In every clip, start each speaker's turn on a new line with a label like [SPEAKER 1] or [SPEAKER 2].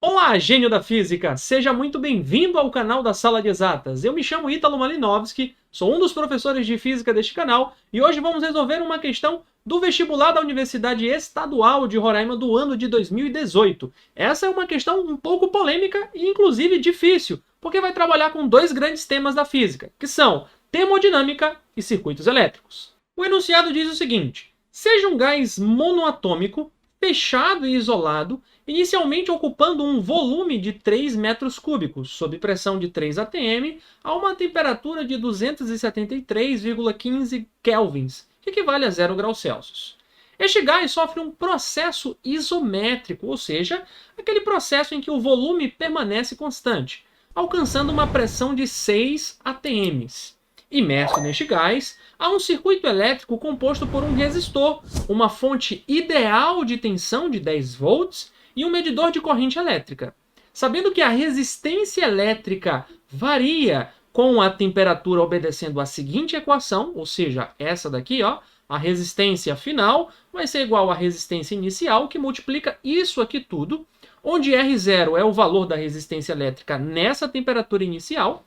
[SPEAKER 1] Olá, gênio da física! Seja muito bem-vindo ao canal da Sala de Exatas. Eu me chamo Ítalo Malinovski, sou um dos professores de física deste canal e hoje vamos resolver uma questão do vestibular da Universidade Estadual de Roraima do ano de 2018. Essa é uma questão um pouco polêmica e inclusive difícil, porque vai trabalhar com dois grandes temas da física, que são termodinâmica e circuitos elétricos. O enunciado diz o seguinte: seja um gás monoatômico, fechado e isolado, inicialmente ocupando um volume de 3 metros cúbicos, sob pressão de 3 atm, a uma temperatura de 273,15 kelvins, que equivale a 0 graus Celsius. Este gás sofre um processo isométrico, ou seja, aquele processo em que o volume permanece constante, alcançando uma pressão de 6 atms. Imerso neste gás, há um circuito elétrico composto por um resistor, uma fonte ideal de tensão de 10 volts e um medidor de corrente elétrica. Sabendo que a resistência elétrica varia com a temperatura obedecendo à seguinte equação, ou seja, essa daqui, ó, a resistência final vai ser igual à resistência inicial, que multiplica isso aqui tudo, onde R0 é o valor da resistência elétrica nessa temperatura inicial,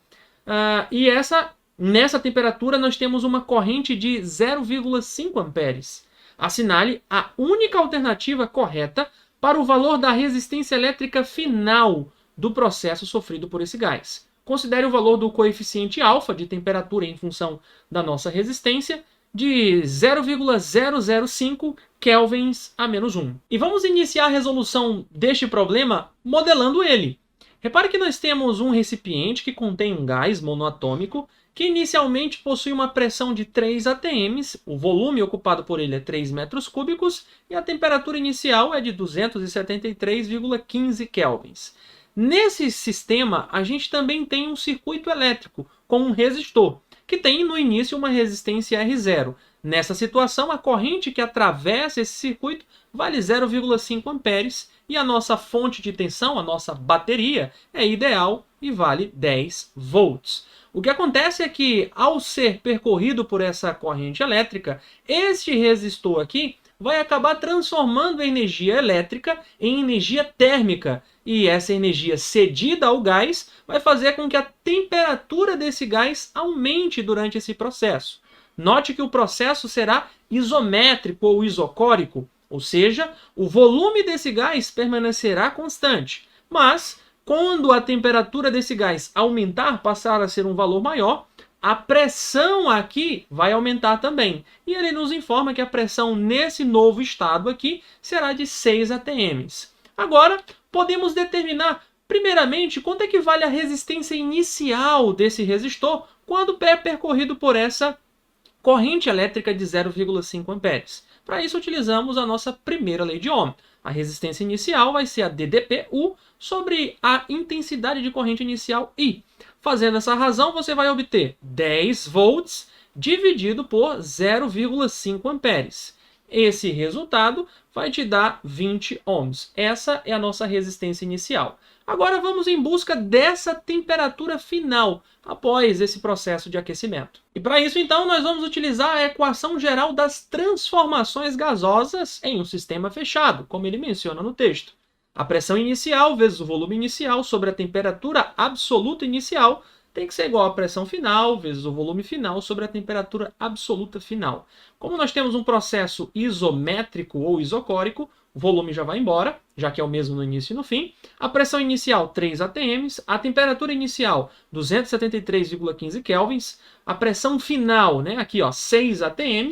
[SPEAKER 1] e nessa temperatura nós temos uma corrente de 0,5 amperes. Assinale a única alternativa correta para o valor da resistência elétrica final do processo sofrido por esse gás. Considere o valor do coeficiente alfa de temperatura em função da nossa resistência de 0,005 kelvins a menos 1. E vamos iniciar a resolução deste problema modelando ele. Repare que nós temos um recipiente que contém um gás monoatômico que inicialmente possui uma pressão de 3 atm, o volume ocupado por ele é 3 metros cúbicos e a temperatura inicial é de 273,15 kelvins. Nesse sistema, a gente também tem um circuito elétrico com um resistor, que tem no início uma resistência R0. Nessa situação, a corrente que atravessa esse circuito vale 0,5 amperes e a nossa fonte de tensão, a nossa bateria, é ideal e vale 10 volts. O que acontece é que, ao ser percorrido por essa corrente elétrica, este resistor aqui vai acabar transformando a energia elétrica em energia térmica. E essa energia cedida ao gás vai fazer com que a temperatura desse gás aumente durante esse processo. Note que o processo será isométrico ou isocórico, ou seja, o volume desse gás permanecerá constante, mas quando a temperatura desse gás aumentar, passar a ser um valor maior, a pressão aqui vai aumentar também. E ele nos informa que a pressão nesse novo estado aqui será de 6 atms. Agora, podemos determinar, primeiramente, quanto é que vale a resistência inicial desse resistor quando é percorrido por essa corrente elétrica de 0,5 amperes. Para isso, utilizamos a nossa primeira lei de Ohm. A resistência inicial vai ser a ddPu sobre a intensidade de corrente inicial I. Fazendo essa razão, você vai obter 10 volts dividido por 0,5 amperes. Esse resultado vai te dar 20 ohms. Essa é a nossa resistência inicial. Agora vamos em busca dessa temperatura final, após esse processo de aquecimento. E para isso, então, nós vamos utilizar a equação geral das transformações gasosas em um sistema fechado, como ele menciona no texto. A pressão inicial vezes o volume inicial sobre a temperatura absoluta inicial tem que ser igual à pressão final vezes o volume final sobre a temperatura absoluta final. Como nós temos um processo isométrico ou isocórico, o volume já vai embora, já que é o mesmo no início e no fim. A pressão inicial, 3 atm. A temperatura inicial, 273,15 kelvins. A pressão final, né, aqui, ó, 6 atm.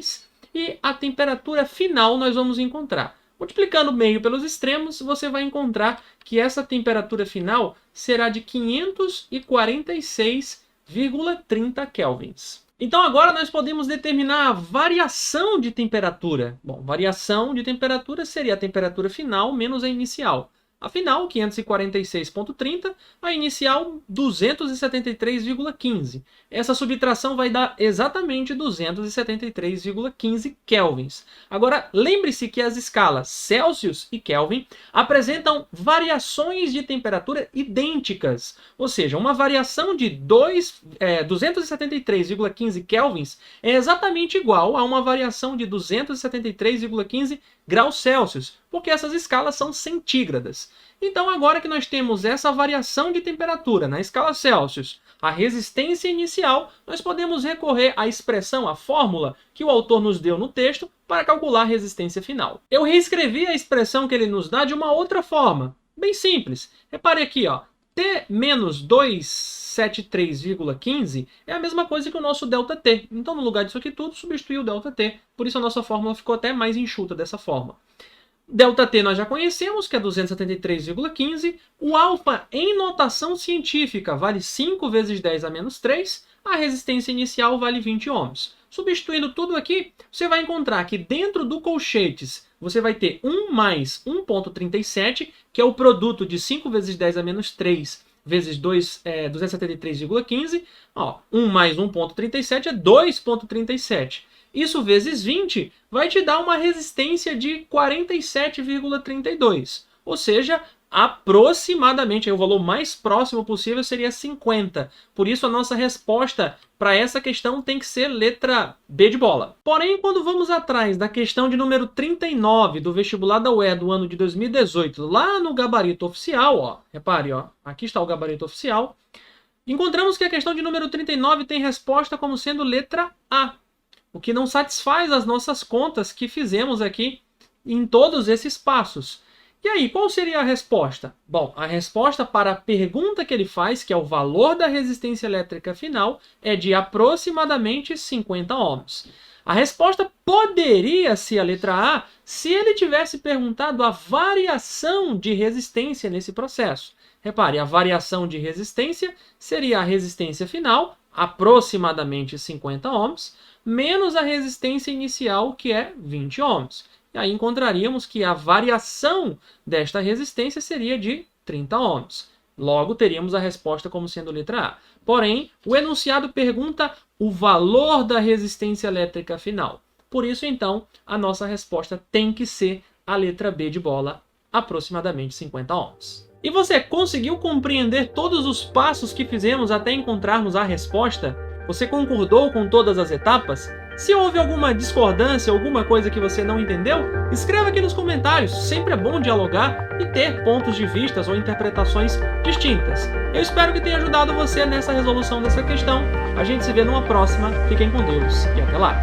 [SPEAKER 1] E a temperatura final nós vamos encontrar. Multiplicando o meio pelos extremos, você vai encontrar que essa temperatura final será de 546,30 kelvins. Então agora nós podemos determinar a variação de temperatura. Bom, variação de temperatura seria a temperatura final menos a inicial. A final, 546,30, a inicial, 273,15. Essa subtração vai dar exatamente 273,15 kelvins. Agora, lembre-se que as escalas Celsius e Kelvin apresentam variações de temperatura idênticas. Ou seja, uma variação de 273,15 kelvins é exatamente igual a uma variação de 273,15 graus Celsius, porque essas escalas são centígradas. Então, agora que nós temos essa variação de temperatura na escala Celsius, a resistência inicial, nós podemos recorrer à expressão, à fórmula que o autor nos deu no texto para calcular a resistência final. Eu reescrevi a expressão que ele nos dá de uma outra forma, bem simples. Repare aqui, ó, T menos 273,15 é a mesma coisa que o nosso ΔT. Então, no lugar disso aqui tudo, substitui o ΔT. Por isso a nossa fórmula ficou até mais enxuta dessa forma. ΔT nós já conhecemos, que é 273,15. O alfa em notação científica vale 5 vezes 10 a menos 3. A resistência inicial vale 20 ohms. Substituindo tudo aqui, você vai encontrar que dentro do colchetes você vai ter 1 mais 1,37, que é o produto de 5 vezes 10 a menos 3 vezes 273,15. 1 mais 1,37 é 2,37. Isso vezes 20 vai te dar uma resistência de 47,32. Ou seja, aproximadamente, o valor mais próximo possível seria 50. Por isso, a nossa resposta para essa questão tem que ser letra B de bola. Porém, quando vamos atrás da questão de número 39 do vestibular da UE do ano de 2018, lá no gabarito oficial, ó, repare, ó, aqui está o gabarito oficial, encontramos que a questão de número 39 tem resposta como sendo letra A, o que não satisfaz as nossas contas que fizemos aqui em todos esses passos. E aí, qual seria a resposta? Bom, a resposta para a pergunta que ele faz, que é o valor da resistência elétrica final, é de aproximadamente 50 ohms. A resposta poderia ser a letra A se ele tivesse perguntado a variação de resistência nesse processo. Repare, a variação de resistência seria a resistência final, aproximadamente 50 ohms, menos a resistência inicial, que é 20 ohms. E aí encontraríamos que a variação desta resistência seria de 30 ohms. Logo, teríamos a resposta como sendo letra A. Porém, o enunciado pergunta o valor da resistência elétrica final. Por isso, então, a nossa resposta tem que ser a letra B de bola, aproximadamente 50 ohms. E você conseguiu compreender todos os passos que fizemos até encontrarmos a resposta? Você concordou com todas as etapas? Se houve alguma discordância, alguma coisa que você não entendeu, escreva aqui nos comentários. Sempre é bom dialogar e ter pontos de vista ou interpretações distintas. Eu espero que tenha ajudado você nessa resolução dessa questão. A gente se vê numa próxima. Fiquem com Deus e até lá!